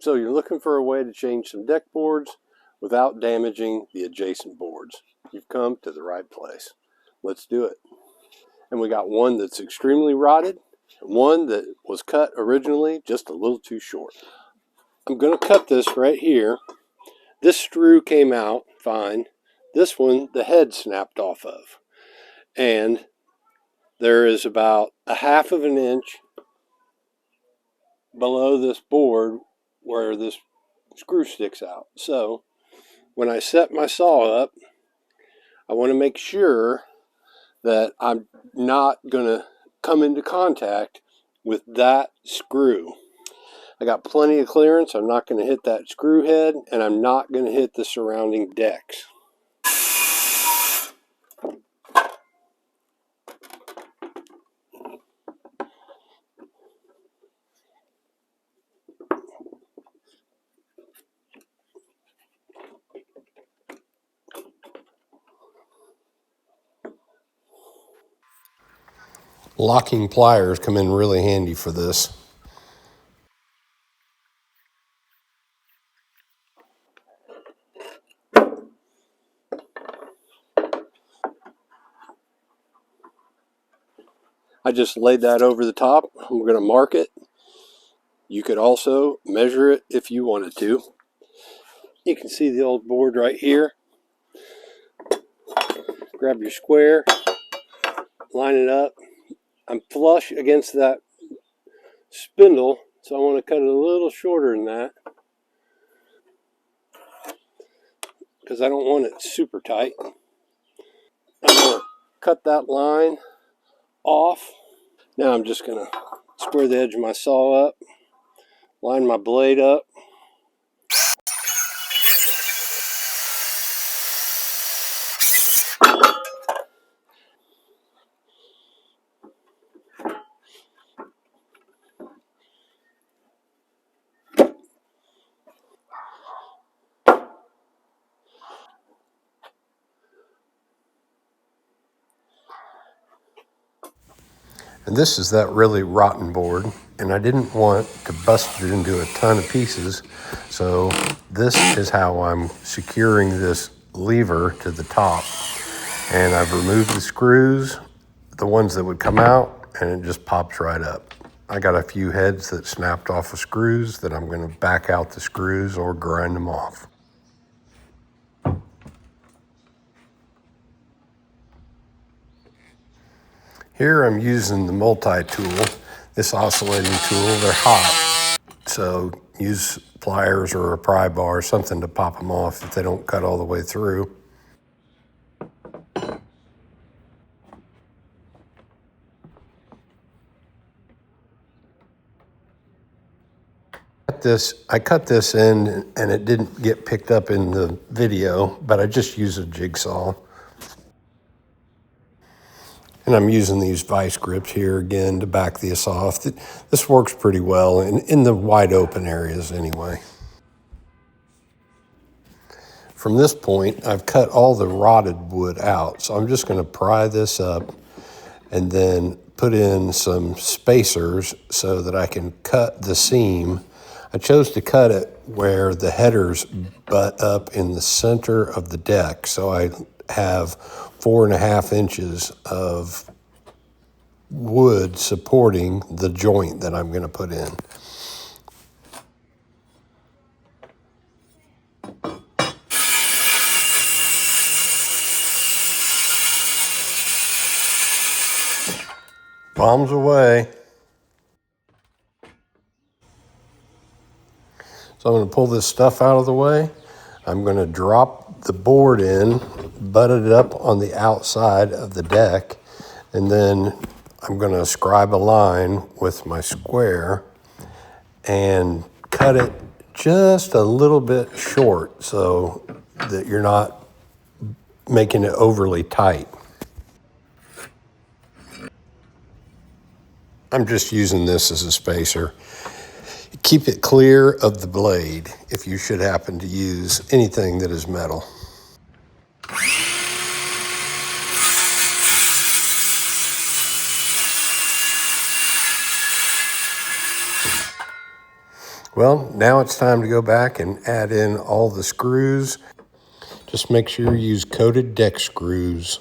So you're looking for a way to change some deck boards without damaging the adjacent boards. You've come to the right place. Let's do it. And we got one that's extremely rotted, one that was cut originally just a little too short. I'm going to cut this right here. This screw came out fine. This one, the head snapped off of. And there is about a half of an inch below this board where this screw sticks out. So when I set my saw up, I want to make sure that I'm not going to come into contact with that screw. I got plenty of clearance. I'm not going to hit that screw head, and I'm not going to hit the surrounding decks. Locking pliers come in really handy for this. I just laid that over the top. I'm going to mark it. You could also measure it if you wanted to. You can see the old board right here. Grab your square, line it up. I'm flush against that spindle, so I want to cut it a little shorter than that because I don't want it super tight. I'm going to cut that line off. Now I'm just going to square the edge of my saw up, line my blade up. And this is that really rotten board, and I didn't want to bust it into a ton of pieces, so this is how I'm securing this lever to the top. And I've removed the screws, the ones that would come out, and it just pops right up. I got a few heads that snapped off of screws that I'm going to back out the screws or grind them off. Here I'm using the multi-tool, this oscillating tool. They're hot, so use pliers or a pry bar or something to pop them off if they don't cut all the way through. I cut this in and it didn't get picked up in the video, but I just used a jigsaw. And I'm using these vice grips here again to back this off. This works pretty well in the wide open areas anyway. From this point, I've cut all the rotted wood out. So I'm just going to pry this up and then put in some spacers so that I can cut the seam. I chose to cut it where the headers butt up in the center of the deck. So I have 4.5 inches of wood supporting the joint that I'm going to put in. Bombs away. So I'm going to pull this stuff out of the way. I'm going to drop the board in, butt it up on the outside of the deck, and then I'm going to scribe a line with my square and cut it just a little bit short so that you're not making it overly tight. I'm just using this as a spacer. Keep it clear of the blade if you should happen to use anything that is metal. Well, now it's time to go back and add in all the screws. Just make sure you use coated deck screws.